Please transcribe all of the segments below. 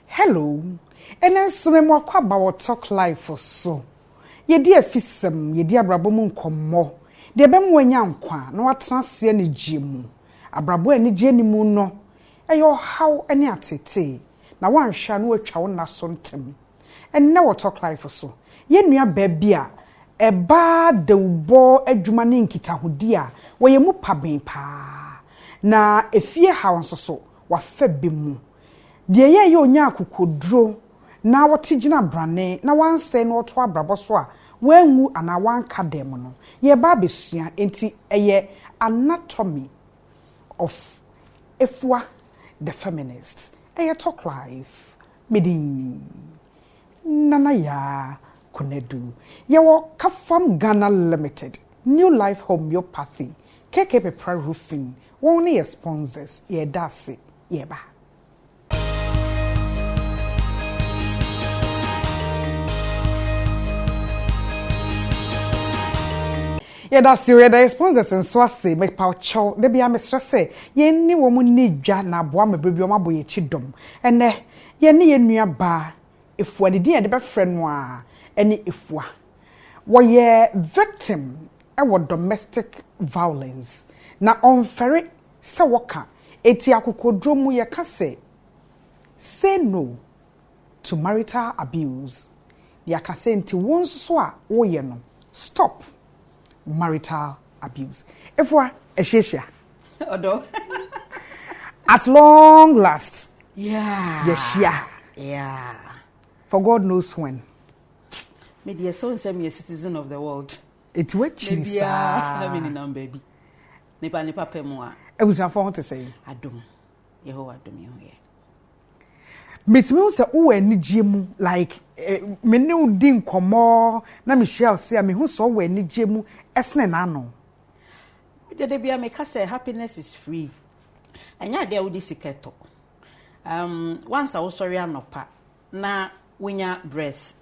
Hello, and then so me about talk life for so. Ye dear fisem, ye dear brabomun come de bem wenyankwa, no what transia ni jimu. Abrabo any jenny moon no. Ayo how any atete. Na one shan we chow na sontem. And now talk life for so. Ye nua bebia. Eba de ubo edwumane nkita hodia wo ye mu paben pa na efie ha nsoso wa fa bimu de ye onya akokodro na wotigina brane na wanse na woto abrabo so a wanwu ana wanka dem no ye ba besua enti eye anatomy of efua the feminists eye talk life medin nana ya Konedu. Yewo Kafam Ghana Limited. New Life Homeopathy. KK Pepra Roofing. One your sponsors. Ye dasi. Yeba. Ye dasi your sponsors and so say make power chow. They be a mistress say. Ye ni woman need jana boa me baby oma boye chidom. And ye ni ye nuya ba. If what did the friend wa. Any ifwa woye victim ewo domestic violence na onfere se woka eti akokodro mu ye ka say no to marital abuse ya ka say nti won so a wo ye no stop marital abuse ifwa ehihia odo at long last yeah for God knows when. Maybe so and say me a citizen of the world. It's what she said. I mean, no baby. Nipa pe mo a. I was going to say. Adum. Yeho adum yo ye. Metime say wo ani giemu like me ne udi nkomo na Michelle say me hu so wo ani giemu esne na no. Dede bia me ka say happiness is free. Anya de udi siketo. Once I was sorry anopa na winya breath.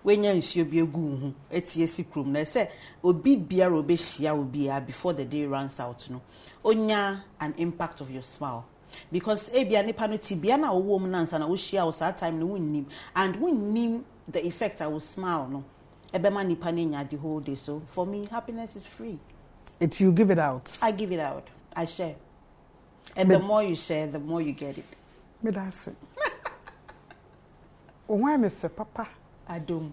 When you nsuo bi egu hu etie sikrum na say obi bia ro be hia obi a before the day runs out no onya an impact of your smile because ebia nipa no tibia na wo mu nansa na wo hia wo sa time no wonnim and wonnim the effect I will smile no ebema nipa na nya the whole day. So for me happiness is free. It's you give it out. I give it out. I share. And the more you share, the more you get it. Me that's it. Why me fe papa Adum.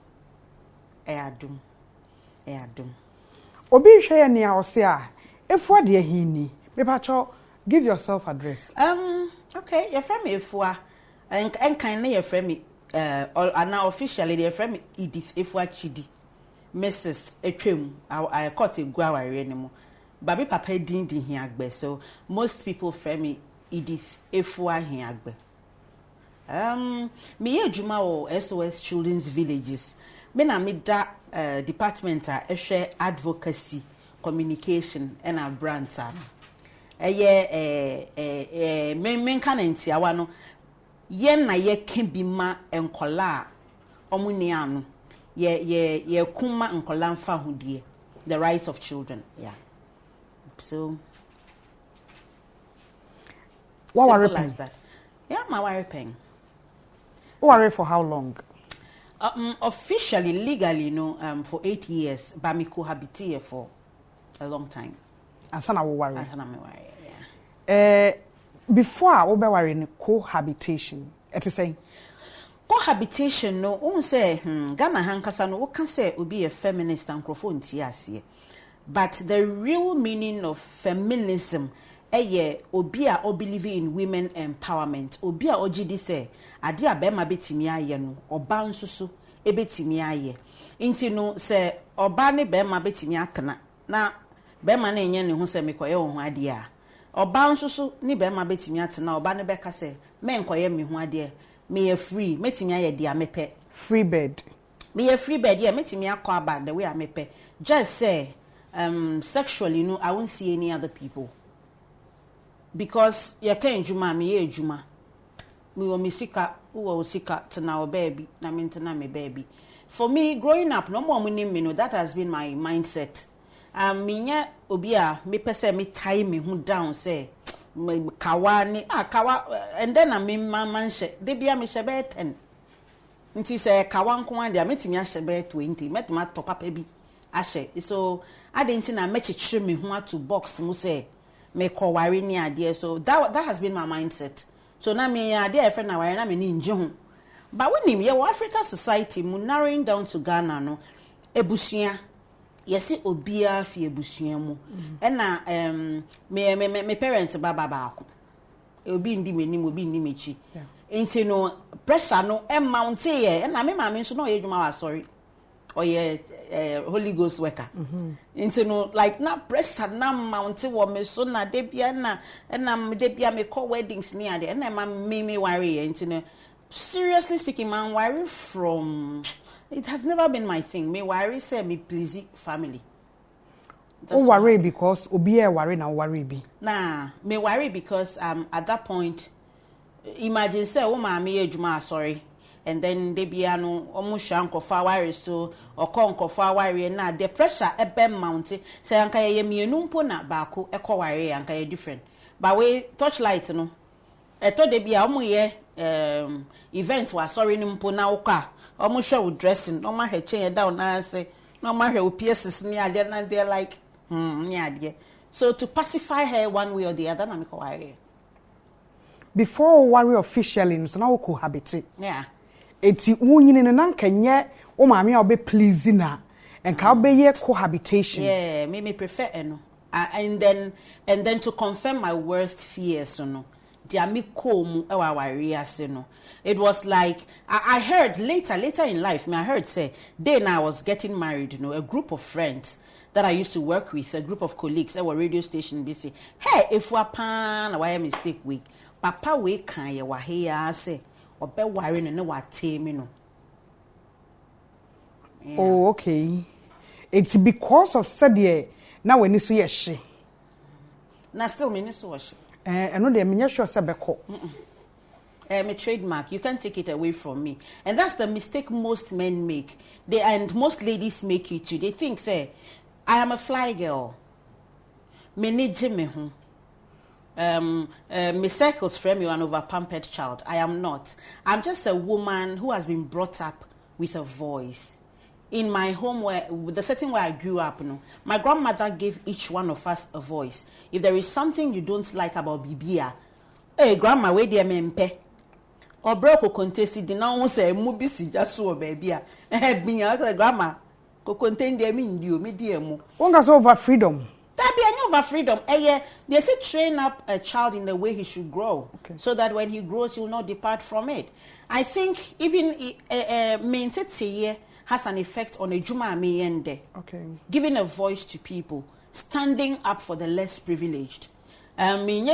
Obi hwe ne a ose a efua de ahini me pacho give yourself address. Okay, your friend me efua and kind na your friend me now officially your friend me Edith efua chidi Mrs. Etwem I caught a guaware anymore. Baby papa din hin agbe, so most people friend me Edith efua hin agbe. Me ye juma o SOS Children's Villages. Me na me da department a share advocacy, communication and a brand time. Men kan enti awa no yen na ye ken bi ma enkola omuni anu ye kuma enkola mfa hodie, the rights of children. Yeah. So what worry that? Yeah, my worry pen. Worry for how long? Officially, legally, for 8 years, but me cohabitate for a long time. Asana wo worry. Asana me worry. Yeah. Before we be worry cohabitation, it is saying cohabitation. No, one say Ghana hankasa no. What can say obi a feminist and microphone tiase. But the real meaning of feminism. Obi a believe in women empowerment. Obi a ogidi say ade a bema betimi aye no oba nsusu ebetimi aye. Inti no say oba ne bema betimi akana na bema na enye ne ho say mekoye ho ade a oba nsusu ni bema betimi atena oba ne beka say me nkoye me ho ade me ye free metimi aye de a mepe free bed. Me ye free bed, yeah, metimi akọ about the way I mepe. Just say sexually I won't see any other people. Because you can't juma me ye juma. Me o misika, uwa usika tena o baby, na mentena me baby. For me, growing up, no more me no. That has been my mindset. Minya obia me pese me tie me who down say kawani kawa and then I mean man she de bia me shebe 10 nti say kawa nko ande a metimi a shebe 20 metima top papa bi ahye so I didn't na mechichire me ho to box mu say me koware ni ade so that has been my mindset so na me ade e friend na ware na me ni nje ho but when him ye Africa society mu narrowing down to Ghana no ebusua yesi obia fi ebusua mu na me parents baba baako obi ndi menim obi ndi mechi enti no pressure no mount ye na me mama nso no ye dwuma wa sorry oye Holy Ghost worker enti no like na pressure na mount wo me so na de bia na de bia me call weddings ni ade na ma me worry enti no seriously speaking man worry from it has never been my thing. Me worry say me please family. Oh worry because obi e worry na worry be. Nah, me worry because at that point imagine say o ma me adwuma sorry and then they be anu omo hwa nkofa worry so okọ nkofa worry na the pressure e be mount say anka ye mienu mpo na baako e ko worry anka ye different. But we touchlight no eto de bia omo ye event wa sorry ni mpo na uka omo hwe dressing no ma hwe chen down na say no ma hwe pieces ni ade na they like ni ade so to pacify her one way or the other na me ko worry before worry officially so na we cohabit yeah eti wunyine na nka nye o maame a obe please na enka obe ye cohabitation yeah me prefer eno and then to confirm my worst fears so no it was like I heard later in life I heard say then I was getting married a group of friends that I used to work with, a group of colleagues at our radio station be say hey if we pan why mistake week papa we kan ye wa here say obe worry no wa temi no. Oh okay, it's because of said now when you see a she na still me so she I know they mean sure sabeko. My trademark, you can't take it away from me. And that's the mistake most men make. And most ladies make it too. They think, say, I am a fly girl. Me need me home. Me circles frame you an over-pampered child. I am not. I'm just a woman who has been brought up with a voice. In my home, the setting where I grew up, my grandmother gave each one of us a voice. If there is something you don't like about Bibia, hey, grandma, where dear mempe? Or broke contested the now say, Mubisi just so baby. Being a grandma, co contain the mean you, me dear mo. One goes over freedom. That be a over freedom. They say train up a child in the way he should grow, so that when he grows, he will not depart from it. I think even maintain has an effect on a juma meyende. Okay. Giving a voice to people, standing up for the less privileged. Standing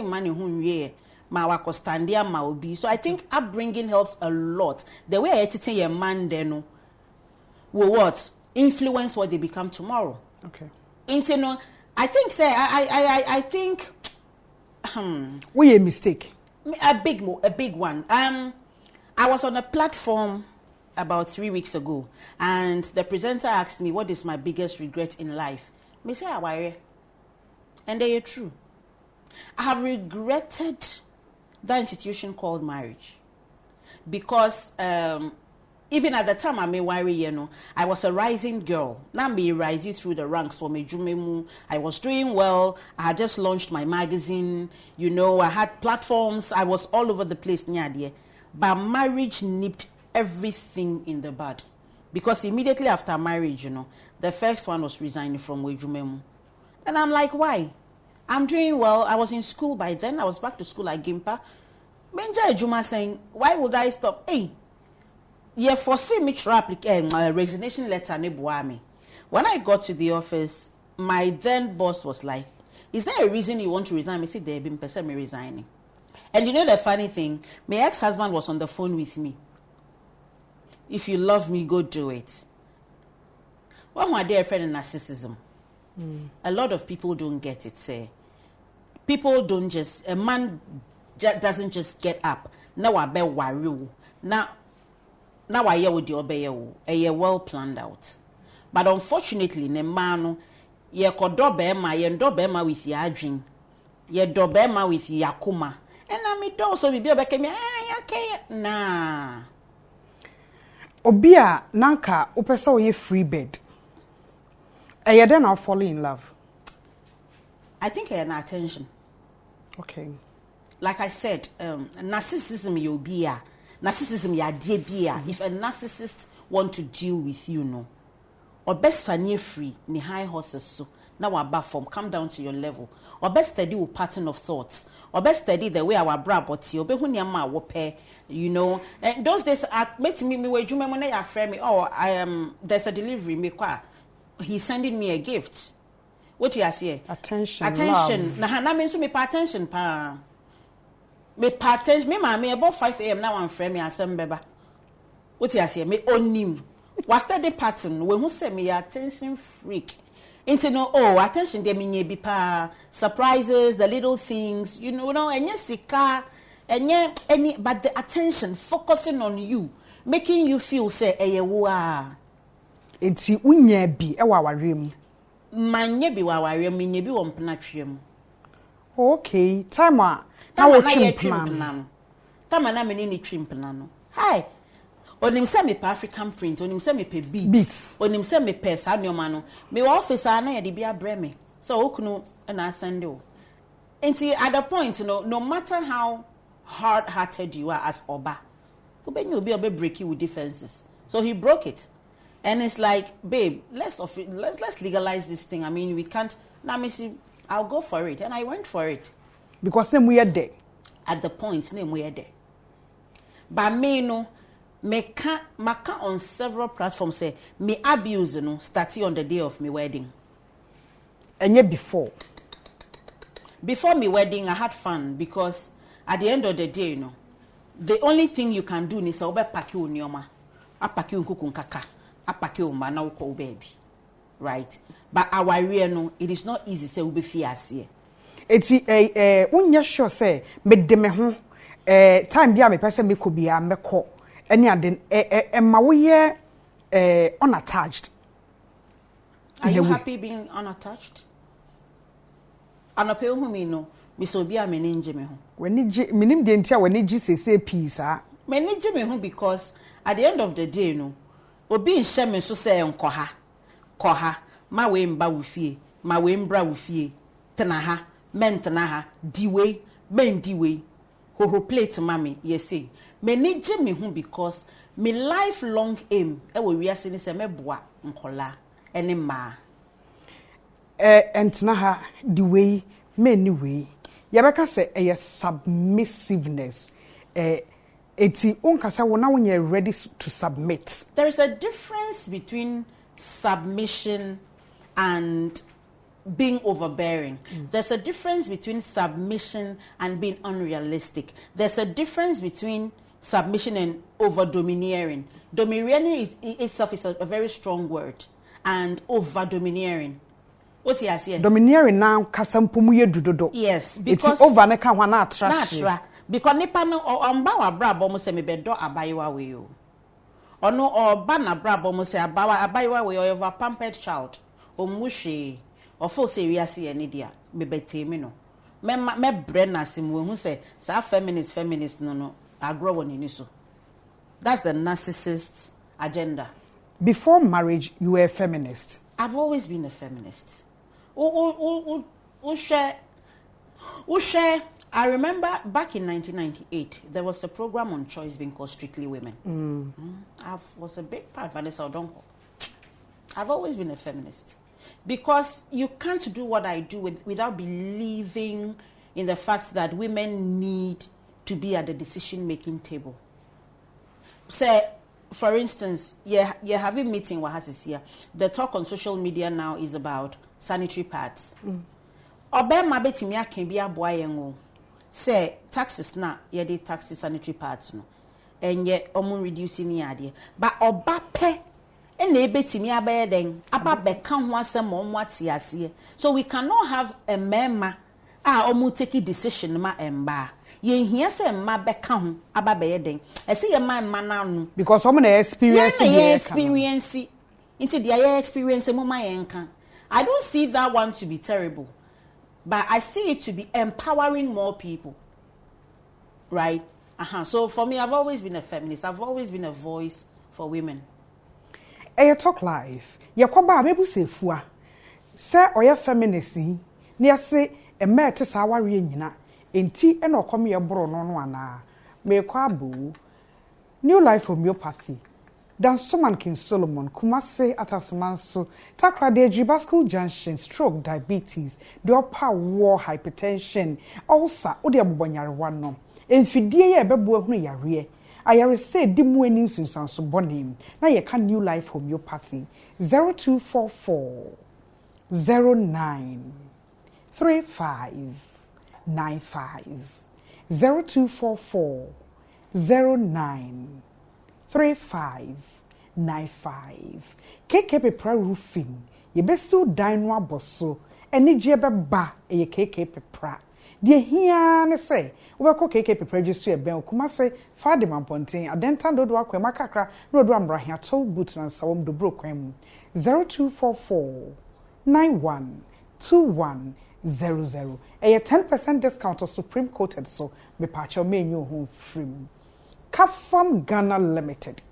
money who ma wako standia ma obi. So I think upbringing helps a lot. The way I teach a man then will what? Influence what they become tomorrow. Okay. I think say I think we a mistake. A big one. I was on a platform about 3 weeks ago, and the presenter asked me, what is my biggest regret in life? Me say, Aware. And they are true. I have regretted that institution called marriage. Because even at the time I may worry, I was a rising girl. Now me rising through the ranks for me jumemu. I was doing well. I had just launched my magazine. I had platforms. I was all over the place near there. But marriage nipped everything in the bud. Because immediately after marriage, the first one was resigning from Wejumemu. And I'm like, why? I'm doing well. I was in school by then. I was back to school at Gimpa. Benja Ejuma saying, why would I stop? Hey, you foresee me to resignation letter nebuami. When I got to the office, my then boss was like, is there a reason you want to resign? I said, there have been person me resigning. And the funny thing, my ex-husband was on the phone with me. If you love me, go do it. Well, my dear friend in narcissism, a lot of people don't get it, say. People don't just, a man doesn't just get up. Now I be worry. Now I hear with the obey, a well planned out. But unfortunately, ne man, ye kodo bema ye ndo bema with your adwin ye do bema with yakuma and I me do so be obeke me okay na obi a nanka upesa wo ye free bed e then I'll fall in love. I think an attention. Okay. Like I said, narcissism you be a narcissism ya dear be a if a narcissist want to deal with you no or best sanye free ni high horses so now our form come down to your level or best study with pattern of thoughts or best study the way our bra but you be when your ma wo pair you know and those days met me we you remember your friend me oh I am there's a delivery me kwa he's sending me a gift what you say attention na me so me pay attention pa me pay attention me ma me about 5 a.m. now I'm friend me asem beba what you say me onim was study pattern when who say me attention freak into no attention de me be pa surprises the little things you know and sika and any but the attention focusing on you making you feel say eyewa enti unya bi e wa warem manye bi wa warem nye bi wo mpnatwem okay time a na wo twemplan time na me ni twemplan no hi onim se me pa African print onim se me pe beats onim se me pe sa nyoma no me office na ye de bia bre me so okunu na send o enti at the point no matter how hard-hearted you are as oba you be break you with defenses so he broke it and it's like babe let's legalize this thing. I mean we can't now me see I'll go for it and I went for it because them we are there at the point name we are there but me no maka on several platforms say me abuse starting on the day of my wedding and yet before me wedding I had fun because at the end of the day the only thing you can do is obe pack you nyoma apaki unkuku nkaka apaki umba na uko baby right but our real it is not easy say we be fiase eti unya sure say me de me ho time bia me pese me ko bia me ko any aden ma wo ye unattached. Are you happy being unattached? Anope hu mi no me so bia me ninje me ho wani ji minim de ntia wani ji sese peace a me ninje me ho because at the end of the day obi nhye me so say koha ma we mba wo fie ma we mbra wo fie tena ha mentena ha diwe men diwe ho plate mami yesi me ninje me ho because me lifelong aim e wo wiase ni se me boa nkola ene ma entena ha diwe men way yabeka say a submissiveness eti unkasa wona when you're ready to submit. There is a difference between submission and being overbearing. There's a difference between submission and being unrealistic. There's a difference between submission and over-domineering. Domineering itself is a very strong word, and over-domineering. What's he saying? Domineering now kasampumu ye dudodo. Yes, because it's over neka wana trash. Because nipa no amba wa brabo mo se me bedo abayiwa we yo. Ono oba na brabo mo se abayiwa we yo over pampered child. Omuhwe ofo se wiase ye ne dia me betemi no. Me brena sim we hu se sa feminist no agro woni ni so. That's the narcissist's agenda. Before marriage you were a feminist. I've always been a feminist. I remember back in 1998, there was a program on Choice being called Strictly Women. I was a big part of Vanessa Odonko. I've always been a feminist. Because you can't do what I do without believing in the fact that women need to be at the decision-making table. Say, for instance, you're having meeting what has here. The talk on social media now is about sanitary pads. Obema betimi akan bi aboa yengo. Say taxes na ye dey taxes sanitary pads no. Enye omun reducing ni ade. But oba pe ena ebetimi abaye den aba beka ho asem omo ate ase. So we cannot have a mema omu take decision ma emba. Ye hia se ma beka ho aba beye den. Ese ye ma na no because omo na experience experience. Into the experience mo ma yenka. I don't see that one to be terrible, but I see it to be empowering more people, right? So for me, I've always been a feminist. I've always been a voice for women. You talk life. You come back, maybe say fua. Say oya feminist. Ni say a mere te sa wari nyina. Enti e no come ye bro no ana. Me kwa bu. New life homeopathy. Dan Soman King Solomon, Kumase Atasumanso, Takra de Jibascal Junction, stroke, diabetes, the upper war, hypertension, also, Odia Bonyar one no. Infidie ye bebo hunu yare. I say dimu eni sunsanso bonim. Na ye can New Life Homeopathy 0244 09 35 95 0244 09 3595. KK Pepra roofing. Ye be so dino aboso. Eni jebe ba ye KK Pepra. Die hia ne say, ubeko KK Pepra jisu ebe kuma say fade mampontin adenta do akwa makakra no do amra hia to boot na sawom do bro kwam 0244 91 2100. A 10% discount of Supreme Coated so me pacho menu home free. Kafam Ghana Limited.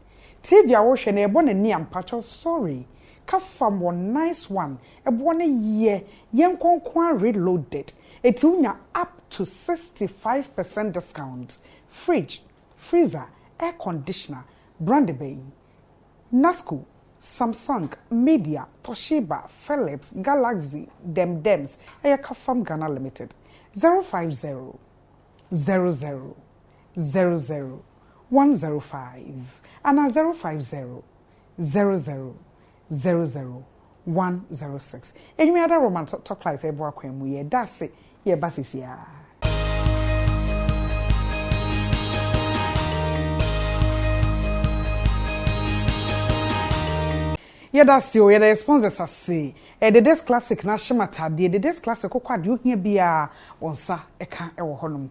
TV awoshe na ebo na ni ampacho sorry. Kafam one nice one. Ebo na ye yenkonkwan reloaded. Etunya up to 65% discount. Fridge, freezer, air conditioner, Brandy Bay, Nasco, Samsung, Media, Toshiba, Philips, Galaxy, Dems. Aya Kafam Ghana Limited. 050 00 00 105 and 050 00 00 106. Any other Roman talk life ebo akwemu ye that's it ye basisi ya. Yeah, that's you. Yeah, the sponsors are say. The Des Classic na shimata. The Des Classic okwa de ohia bia onsa eka ewo honum.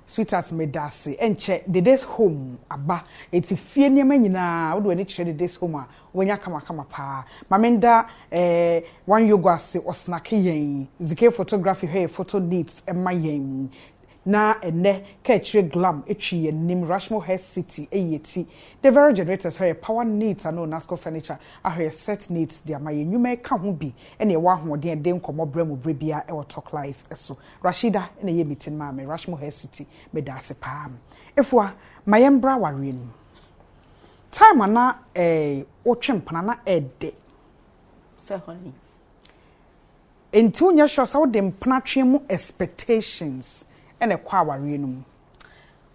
Sweetheart me dase enche the Des home aba eti fie niam nyina wo do ani kire the Des home a wonya kama pa mamenda one yoga ase osnake yen zike photography hair photo needs ema yen na ene ka kire glam etwi yen nim Rushmore Hair City eyeti the very generators hair power needs and no Nasco furniture a hair set needs dia ma yen nyuma ka ho bi ene wa hoden de nkomo bremu brebia e talk life eso Rashida ene ye meeting ma me Rushmore Hair City me da se pa efua mayembra ware ni time na otwempana na ede so honey enti unya sure sa wo de mpana twemu expectations and a quawarinum.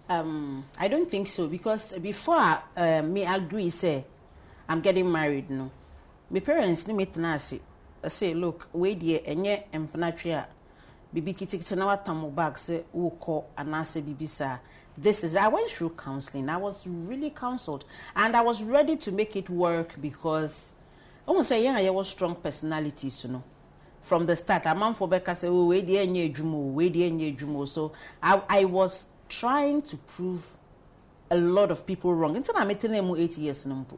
I don't think so because before me agree say I'm getting married no. My parents ni metna say look we die enye empanatria bibi kitikiti na watamu bag say wo ko anase bibisa. This is I went through counseling. I was really counseled and I was ready to make it work because I won't say I was strong personalities, you know. From the start, a man for Becca say, "Oh, we dey jumo." So I was trying to prove a lot of people wrong. Until I met name 8 years number.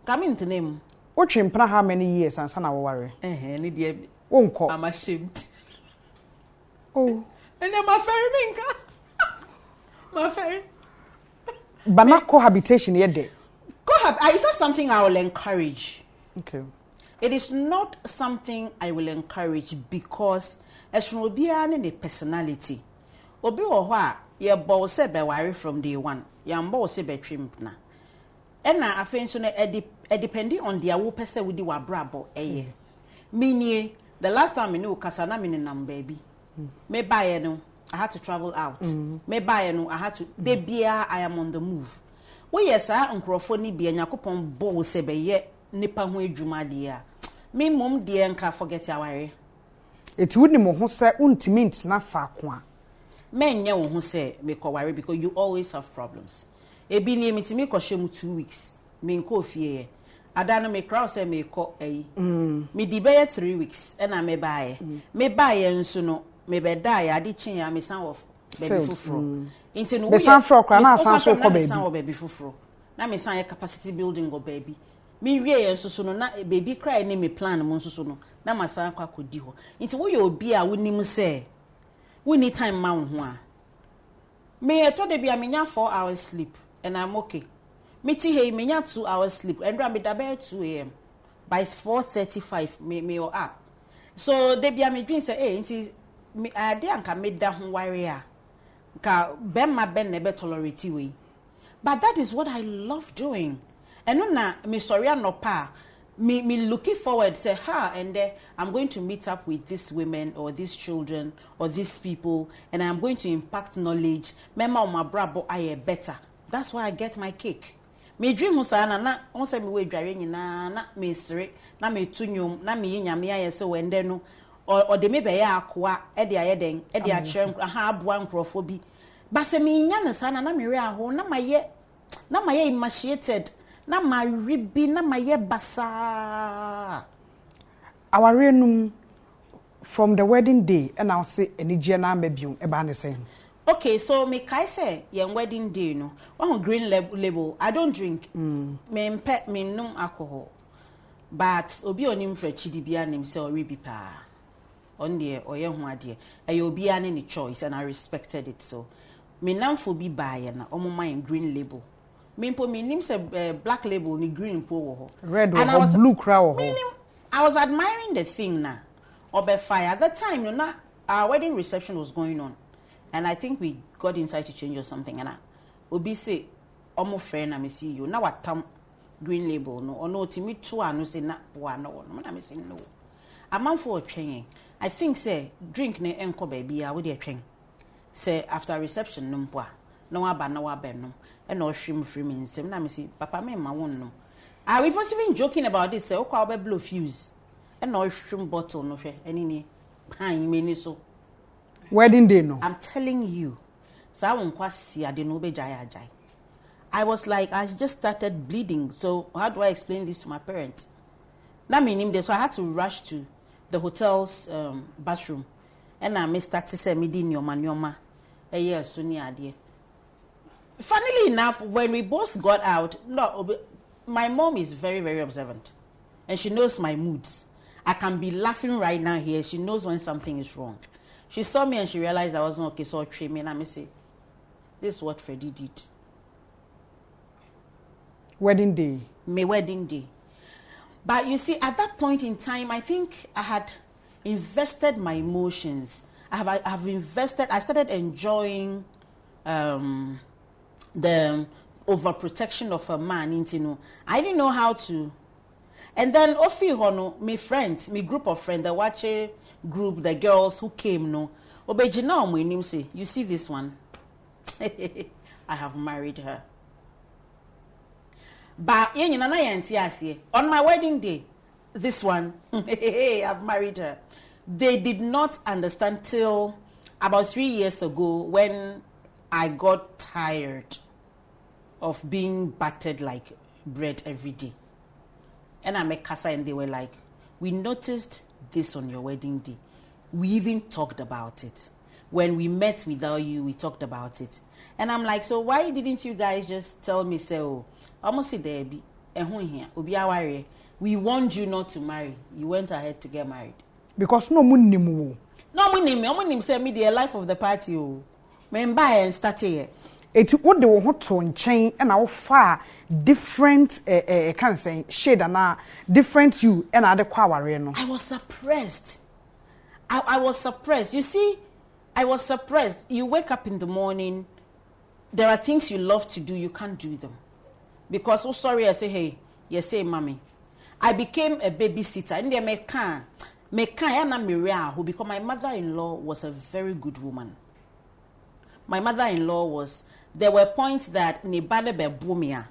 Come into name. What chimpna how many years and sana worry? Ni dey. I'm ashamed. Oh. And then my ferry minka. My ferry. But not cohabitation yet day. It's not something I will encourage. Okay. It is not something I will encourage because as will be a personality. Obi owa ye bow se be worry from day one. Yambo se be trimpna. And now I think so depending on their wo person with the brabo eye. Meaning the last time I knew Kasana meaning baby. Me buy no, I had to travel out. Me buy no, I had to de bia I am on the move. We yes I unkrofoni bia nyakopon bow se be ye nipa ho adwuma dia. Me mom de enka forget aware. It wouldn't mo ho say untimi na fa ko a. Men nye wo ho say me ko worry because you always have problems. Ebi ni emitimi ko hye mu 2 weeks. Me nko fie. Adano me crowd say me ko me di be 3 weeks e na me baaye. Me baaye nso no me be die ade chin ya me san of baby fufuro. Into no me san fro kra na san so ko baby. Me san baby fufuro. Na me san capacity building go baby. me wie enso no na baby cry ne me plan mo nso no na masan kwa kodi ho nti wo ye obi a wonim se we need time ma wo ho a me to de bia menya 4 hours sleep and I'm okay me ti hey menya 2 hours sleep and me da be 2 a.m. by 4:35 me or up so de bia me dwin say nti me ade anka me da ho ware a ka ben ma ben ne be tolerate we but that is what I love doing and na me sorry anopa me looking forward say and I'm going to meet up with these women or these children or these people and I'm going to impact knowledge mema my brabo I better that's why I get my cake me dream usana na on say me we dware nyina na me sere na me tunwom na me nyame aye se wende no or de me be ya akoa e de aye den e de a kyerem ha aboa nkrofo bi ba se me nya ne sana na me re aho na maye emaciated na maribi na maye basa our renum from the wedding day and I'll say any jena mebium e ba ne say okay so me kai say yen wedding day no one green label I don't drink me pet me num alcohol but obi onim fra chidi bia nim say orebi pa on the oye ho ade e obi ane ni choice and I respected it so me namfo bi baaye na omo man green label me mpo me nim say black label ni green po wo ho red or blue crow ho I was admiring the thing na obe fire at that time no our wedding reception was going on and I think we got inside to change or something and obi say omo friend na me see you na watam green label no or no timi to anu say na wa no na me say no amanfo otwen I think say drink ne enko ba bia we dey twen say after reception no mpo a no aba na wa be no e na ohwim free me nsem na me say papa me ma won no we was even joking about this say okwa be blow fuse e na ohwim bottle no hwe eni ni pan me ni so wedding day no I'm telling you so I won kwasi ade no be jai ajai I was like I just started bleeding so how do I explain this to my parents na me nim there so I had to rush to the hotel's bathroom and I start to say me di nyoma eye so ni ade funnily enough when we both got out no my mom is very very observant and she knows my moods I can be laughing right now here she knows when something is wrong she saw me and she realized I wasn't okay so she me and I say this is what Freddie did wedding day my wedding day but you see at that point in time I think I had invested my emotions I've invested I started enjoying the overprotection of a man into no I didn't know how to and then ofi hono my friends my group of friends the watch group the girls who came no obejina omo enim say you see this one I have married her but yenyina na yanti ase on my wedding day this one I've married her they did not understand till about 3 years ago when I got tired of being battered like bread every day. And I met Casa and they were like, we noticed this on your wedding day. We even talked about it. When we met without you, we talked about it. And I'm like, so why didn't you guys just tell me, say, oh, almost see there be we warned you not to marry. You went ahead to get married. Because no munnimu. No munnim say me the life of the party. Oh. Member and start here. It's what they want to change and how far different can say shade and different you and other quawari no. I was suppressed. I was suppressed. You see, I was suppressed. You wake up in the morning, there are things you love to do, you can't do them. Because oh sorry, I say, hey, you say mommy. I became a babysitter. And they make who because my mother-in-law was a very good woman. My mother-in-law was, there were points that Nibane Bebumia,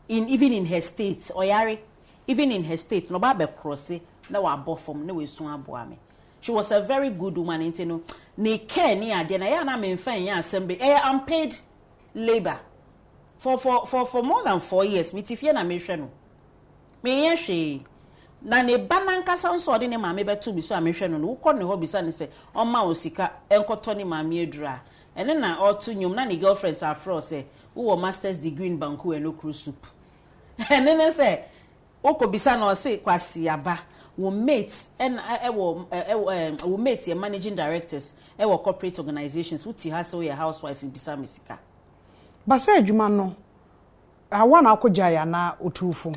even in her states, Oyari, even in her state, no babe crossy, no abofom, no way soon aboame. She was a very good woman, and you know, ne care ni adena ya na me fan ya assembly. Unpaid labor for more than 4 years. Me tifie na me hwe no. Me ye hwe. Na ne bananka sanso de ne maame betu bi so a me hwe no. Wo kɔ ne ho bisa ne se, "Oma osika enkoto ne maame edura." And then na otu nyom na ne girlfriends are fro say, "Who masters degree in Banku and no cruise soup." And then they say, oko bisa na say kwasi aba wo mates and wo mates your managing directors wo corporate organizations wuti ha so your housewife bisa mesika basa adwuma no awa na akoja ya na otufo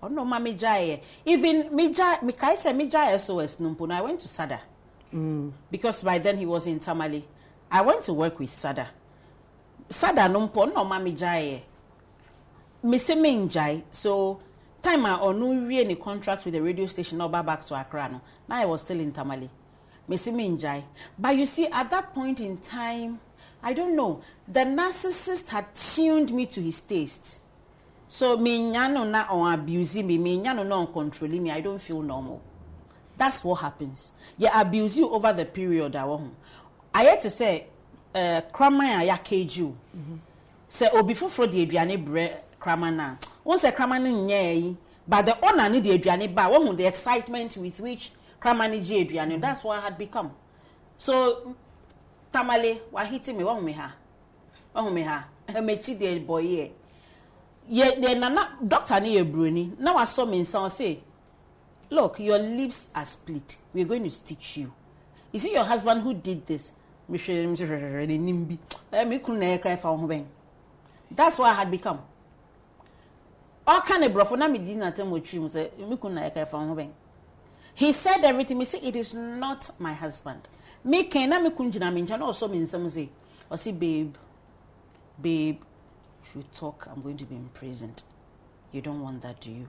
no mama jaye even me kai say me jaye SOS no I went to Sada because by then he was in Tamale. I went to work with Sada no mama jaye me se me njai so time I onu wie any contract with the radio station no back to Accra no now I was still in Tamale me se me njai but you see at that point in time I don't know the narcissist had tuned me to his taste. So me nyano na on abusing me nyano na on controlling me, I don't feel normal. That's what happens. You abuse you over the period I want. I had to say krama ya keju. Say obi foforo de aduane bre krama na. Won say krama no nyai, but the owner need the aduane ba, won the excitement with which krama ni je aduane. That's what I had become. So Tamale wa hitting me won me ha. Won me ha. Mechi the boy here. Yeah, then doctor ni bruni. Now I saw me and say, look, your lips are split. We're going to stitch you. Is it your husband who did this? That's what I had become. All kind of brofo na me didn't tell me say he said everything. Me say it is not my husband. Me can na me kunjina me nchana also me say, or say babe. If you talk, I'm going to be imprisoned. You don't want that, do you?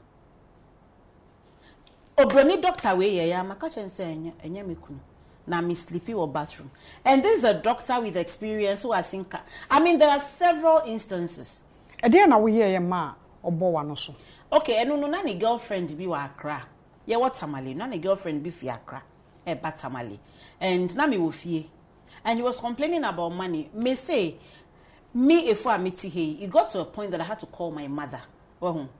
Obroni doctor we ya makacha nse enye mekunu. Na me sleepy or bathroom. And this is a doctor with experience who has seen I mean there are several instances. Ede na we ya ma obo wa no so. Okay, enu no na ni girlfriend bi wa Accra. Ye what Tamale, na ni girlfriend bi fi Accra. E ba Tamale. And na me wo fie. And he was complaining about money. Me say me if I meet here, it got to a point that I had to call my mother,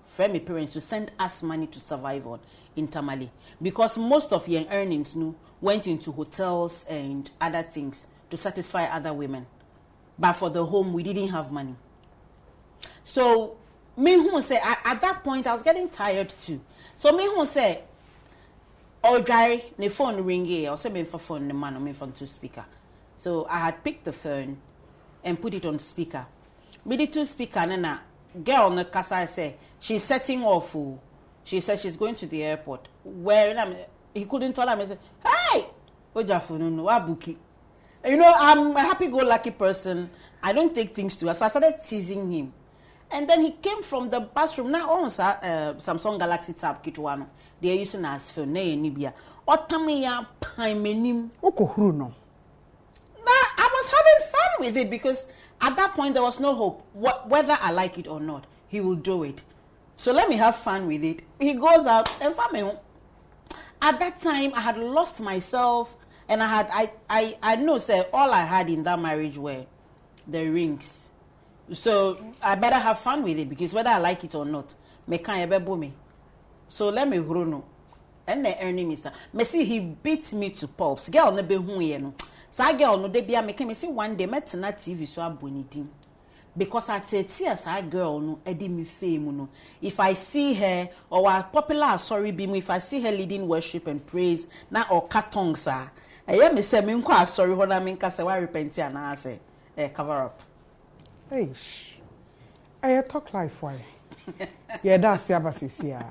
friend, my parents to send us money to survive on in Tamale because most of your earnings went into hotels and other things to satisfy other women. But for the home, we didn't have money. So me who say at that point I was getting tired too. So me who say, "Oh, dry, the phone ring or say me for phone the man or me phone to speaker." So I had picked the phone and put it on speaker. Me the two speaker na girl na kasa say she's setting off. She said she's going to the airport. Where he couldn't tell her. He said, "Hey, Ojafunu no wabuki." You know, I'm a happy-go-lucky person. I don't take things to her. So I started teasing him. And then he came from the bathroom. Now on Samsung Galaxy Tab Kitwano. They are using as phone. Ne Nibia. Otamiya paimenim. Okohuru no. I was having fun with it because at that point there was no hope. Whether I like it or not, he will do it. So let me have fun with it. He goes out and family. At that time, I had lost myself, and I know, say all I had in that marriage were the rings. So I better have fun with it because whether I like it or not, me can't ever me. So let me no. And the earning is me see he beats me to pulps. Girl ne be hu ye no. So girl no de bia me can me see one day met na TV so abonidi. Because I said, see as a girl no edi me fame no. If I see her or a popular sorry be me, if I see her leading worship and praise na or carton sa. Eye me say me nko sorry ho na me nka say wa repent ya na say cover up. Hey. I talk life why. Yeah, that's the basis here.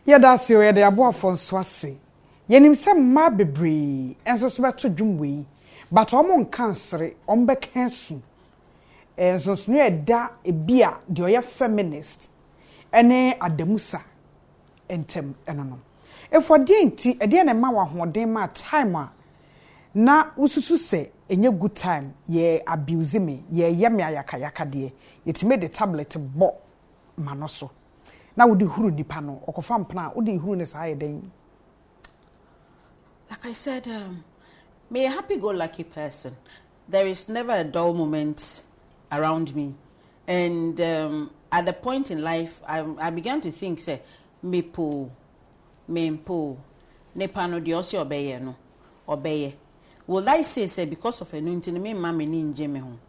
Yeah, that's you the abo for swase. Yenim se ma bebre enso so beto dwumwe. But omon kansere ombe kansu. Enso so no eda ebia de oye feminist. Ene adamusa entem enono. Efo de nti ede na ma wa hoden ma time na ususu se enye good time ye abuse me ye me ayaka de yetime the tablet bo manoso. Now would the huru nipa no okofa mpana would the huru ne saa yeden. Like I said, me a happy-go-lucky person. There is never a dull moment around me. And at the point in life, I began to think, say, me mpo, nepa no di osi obeye no, obeye. will I say because of a new me mammy ninja me home?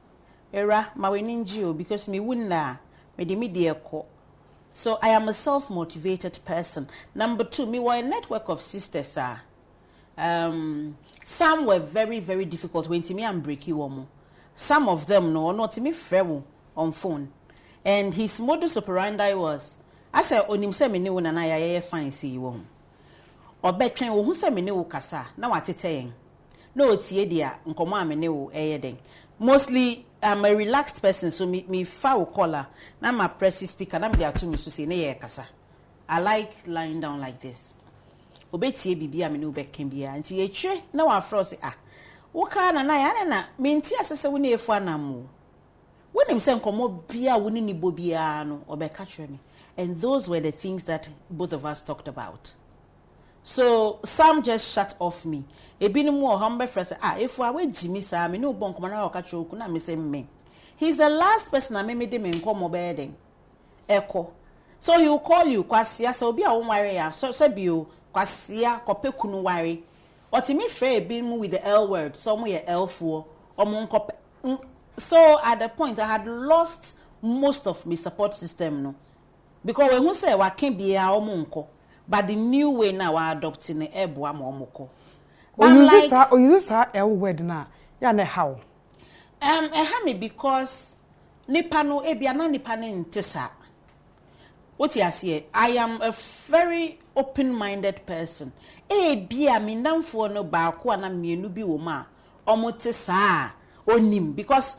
Era, my ninja, because me wouldn't me the media call. So I am a self-motivated person. Number 2, me were a network of sisters. Some were very, very difficult when to me and breaky woman. Some of them no, not to me fair on phone. And his modus operandi was, I said, on him say me no and I fine see you. Or between who say me no kasa, now what it saying. No, it's yedia, nkoma me no den. Mostly I'm a relaxed person, so me foul collar. Now my pressy speaker, I'm there to me to say ne kasa. I like lying down like this. Obetie bibi am no back can be anti a tre. Now I frost Woka na ya menti asese wo na efu anamu. When him say nkomo bia wo ni bobia no obeka kire me. And those were the things that both of us talked about. So some just shut off me. Ebinim wo humble friends efu awe jimi sa me no bon nkoma na oka kire oku na me say me. He's the last person I made them nkomo be den. Eko. So he will call you kwasia so obi a wo ware ya so bio kwasia kopeku no ware. What me free being with the L word, somewhere L4 or so at the point I had lost most of my support system no. Because when who say what can be our monko, but the new way now I adopting the eboa momoko. Or you use her L word na ya ne how? Me because nipano ebiana nipane ntesa. What you say? I am a very open-minded person. Bia me namfo no ba ko na mienu bi wo ma omote saa onim because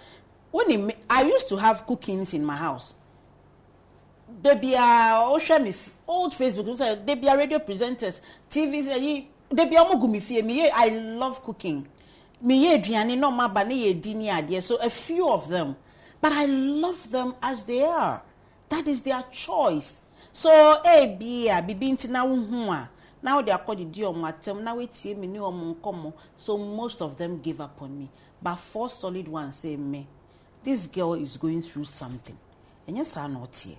when I used to have cookings in my house. There be old Facebook, there be radio presenters, TV, there be omogumi fie me. I love cooking. Me ye aduane no ma ba ne ye dini ade. So a few of them, but I love them as they are. That is their choice. So bia bibi nti na wo hu a now they are called the matem now wetie me ni omo so most of them gave up on me, but 4 solid ones say me this girl is going through something and yes are not here.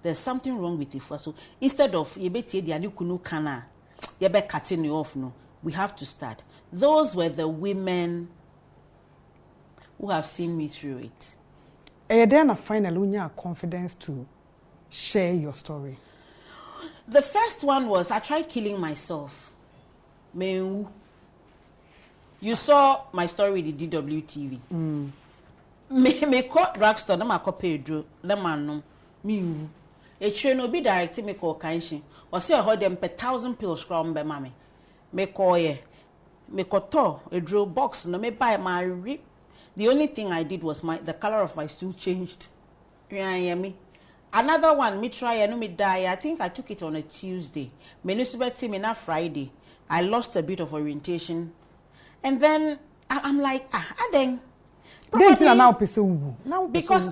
There's something wrong with it. So instead of ye betie dia ni kunu kana ye be cutting you off no, we have to start. Those were the women who have seen me through it. And then finally when you have confidence to share your story. The first one was I tried killing myself. You saw my story with the DWTV. Me call drugstore, na call Pedro, na man me. A train will be directing me call Kanshin. Or say I hold them per 1,000 pills from by mammy. Me call ye. Me call a drill box, no me buy my rip. The only thing I did was the color of my stool changed. Me. Another one, me try and me die. I think I took it on a Tuesday. Me me na Friday. I lost a bit of orientation. And then I'm like, then. Because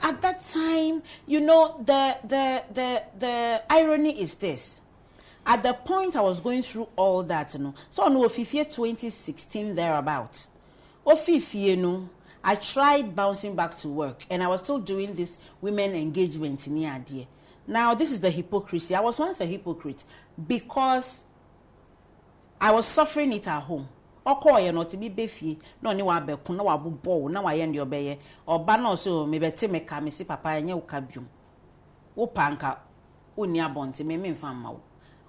at that time, you know, the irony is this. At the point I was going through all that, you know. So on Ofifie 2016 thereabout. Ofifie, you know. I tried bouncing back to work and I was still doing this women engagement in the idea. Now, this is the hypocrisy. I was once a hypocrite because I was suffering it at home. Okoye no to be befi no ni wa be kun na wa bobo na wa ye ndi obeye oba na so me beti me ka me si papa enye wo ka biom wo panka oni abonte me mfa ma wo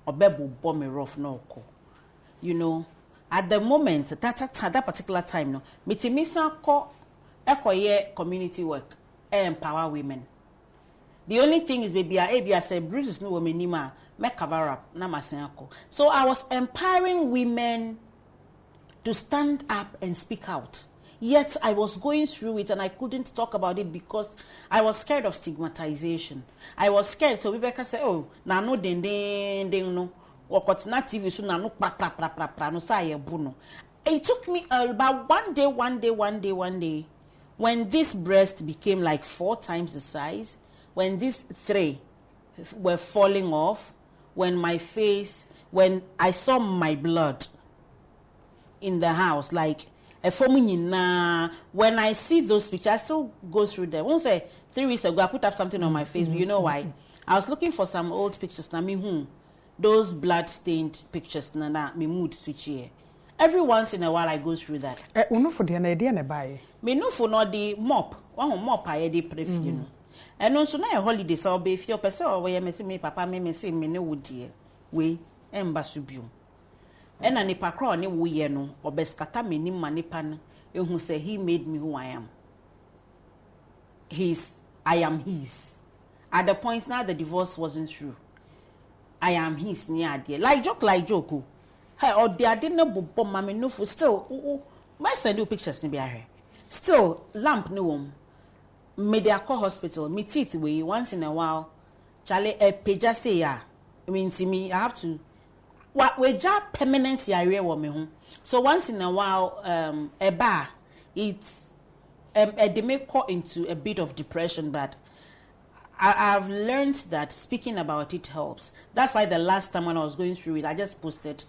obebo me rough na oko. You know, at the moment that particular time no metimisa ko ekoye community work empower women. The only thing is baby I say bruises no women nima me cover up na masenko. So I was empowering women to stand up and speak out. Yet I was going through it and I couldn't talk about it because I was scared of stigmatization. I was scared. So Rebecca said, oh, na no den no. Wakot na TV so na no pra no sa ye buno. It took me about one day when this breast became like 4 times the size, when these 3 were falling off, when my face, when I saw my blood in the house, like when I see those pictures, I still go through them. Once 3 weeks ago, I put up something on my Facebook. You know why? I was looking for some old pictures. Those blood-stained pictures. Me mood switch here. Every once in a while I go through that. Uno for the idea na buy. Me no for no the mop. One mop I dey prefer you know. And also na a holiday so be if your person or we me papa me say me ne wo die. We emba subium. And an ipakra ne wo ye no obeskata me ni manipa no ehu say he made me who I am. I am his. At the point now the divorce wasn't true. I am his near dear. Like joke. Hey, or they didn't bomb mammy no for still. My send you pictures ni be still lamp no one. Mediaco hospital, me teeth way once in a while. Charlie a pager say ya. I mean to me, I have to we job permanent area woman. So once in a while, a bar it's they may caught into a bit of depression, but I've learned that speaking about it helps. That's why the last time when I was going through it, I just posted.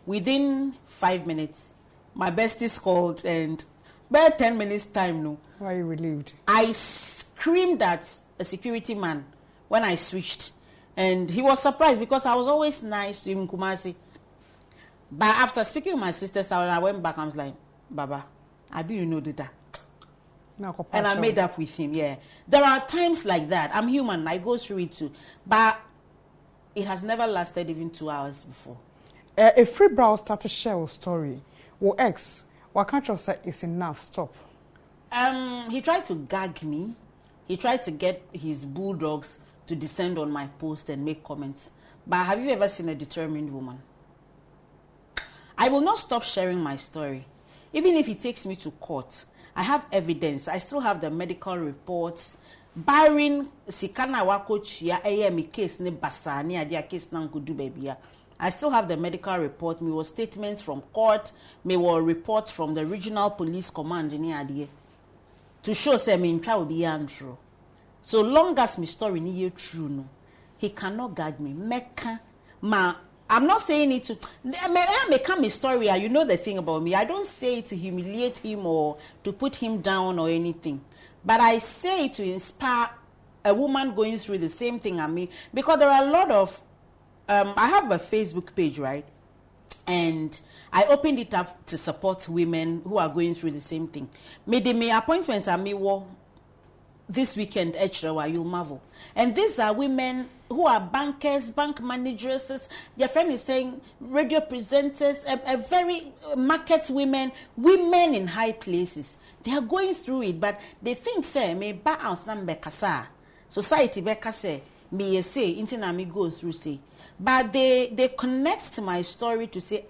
Within 5 minutes, my besties called, and by 10 minutes time, no. Why are you relieved? I screamed at a security man when I switched, and he was surprised because I was always nice to him, Kumasi. But after speaking with my sisters, I went back. I was like, Baba, I be you know that. And I made up with him, yeah. There are times like that. I'm human. I go through it too. But it has never lasted even 2 hours before. A free brow started share a story. Well, ex, what can't you say is enough? Stop. He tried to gag me. He tried to get his bulldogs to descend on my post and make comments. But have you ever seen a determined woman? I will not stop sharing my story. Even if it takes me to court, I have evidence. I still have the medical reports. Barring Sikana Wakochia, AMI case, ne Basani, Adia case, Nankudu Babia. I still have the medical report. Me was statements from court. Me were reports from the regional police command in Adia to show say me in will be untrue. So long as my story ni true, no, he cannot gag me. Meka ma. I'm not saying it to make my story. You know the thing about me. I don't say it to humiliate him or to put him down or anything. But I say it to inspire a woman going through the same thing as me. Because there are a lot of... I have a Facebook page, right? And I opened it up to support women who are going through the same thing. Me appointment at me this weekend, you'll marvel. And these are women who are bankers, bank managers. Their friend is saying radio presenters, a very market women in high places. They are going through it, but they think say me ba house na mbekasa. Society bekase me say intina me go through say. But they connect to my story to say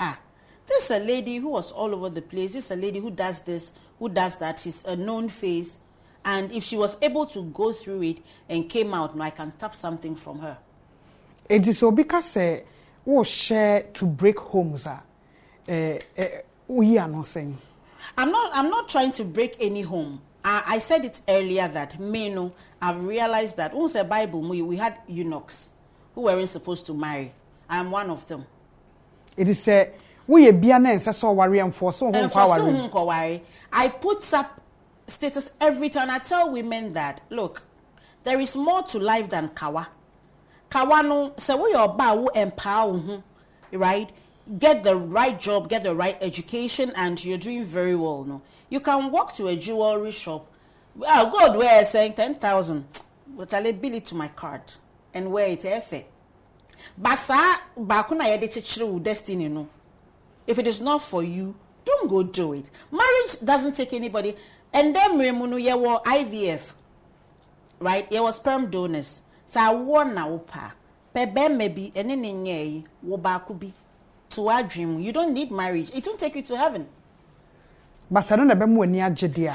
this is a lady who was all over the place. This is a lady who does this, who does that. She's a known face. And if she was able to go through it and came out, now I can tap something from her. It is so because we share to break homes. We are not saying. I'm not trying to break any home. I said it earlier that I've realized that once a Bible we had eunuchs who weren't supposed to marry. I am one of them. It is we be an answer so worry and for so I put up status every time. I tell women that look, there is more to life than kawa. Kawa no say we your ba wo empower, right? Get the right job, get the right education, and you're doing very well. No, you can walk to a jewelry shop. Oh God, where saying 10,000, but I'll bill it to my card and wear it efe. Basa bakuna yede destiny no. If it is not for you, don't go do it. Marriage doesn't take anybody. And then remunu ye were IVF, right? Ye was sperm donors. So I want na opa. Pebe maybe ene nye wo ba kubi. To our dream, you don't need marriage. It won't take you to heaven. But I don't know when you are jedia.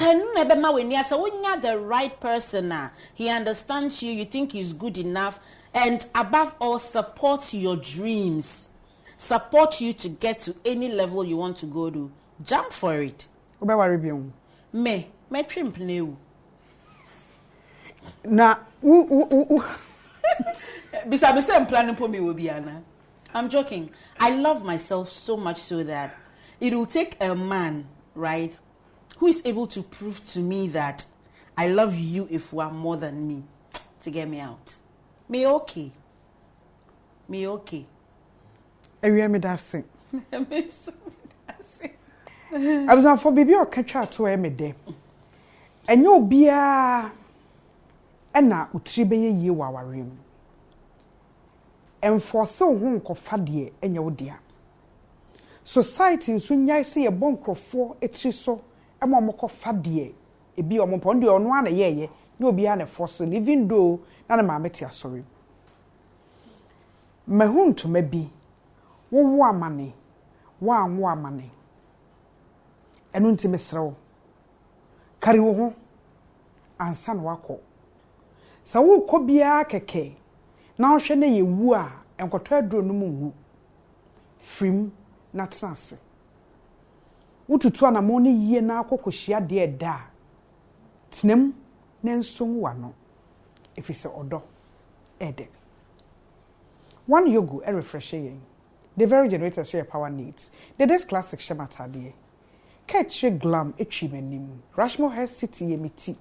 So when you're the right person, he understands you. You think he's good enough, and above all, supports your dreams. Support you to get to any level you want to go to. Jump for it. Me trim pneu. Na Besides, I'm planning for me will be Anna. I'm joking. I love myself so much so that it will take a man, right, who is able to prove to me that I love you if you are more than me to get me out. Me okay. Me okay. Me dancing. Me so dancing. Abusam for bibi o katwa to e mede. Enye obia ena utiri beye yie wa warem. Enforce ho nkofa de enye wo dia. Society nso nyai se ye bonkrofo etiri so ema omokofa de ebi omopon de ono ana yeye na obi ana force even though na na maameti asori. Mahuntu mabi wo amane wo anwo amane enu nti mesrewo kari wo ho ansa na wako sa wo kɔ bia keke na ohwe na yewu a enkoto aduro no mu hu frim na transe wotutu anamo ne yie na akokohia de da tinem na nso wa no efise odo ede one yogo e refresh yen the very generators your power needs the this classic shematade catch glam etwi manim Rushmore Health City yemiti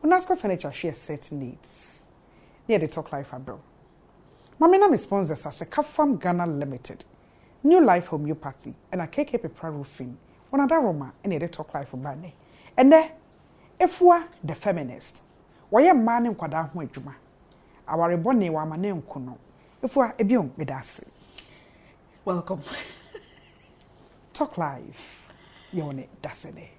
Unasco furniture share set needs near the Talk Life abro mamina me sponsors as a Kafam Ghana Limited New Life Homeopathy and a KK Pepra Roofing one other Roma and the Talk Life bane and there efua the feminist why man in kwada ho adwuma aware bone wa mane nkono efua ebiom medase welcome Talk Life yone dasene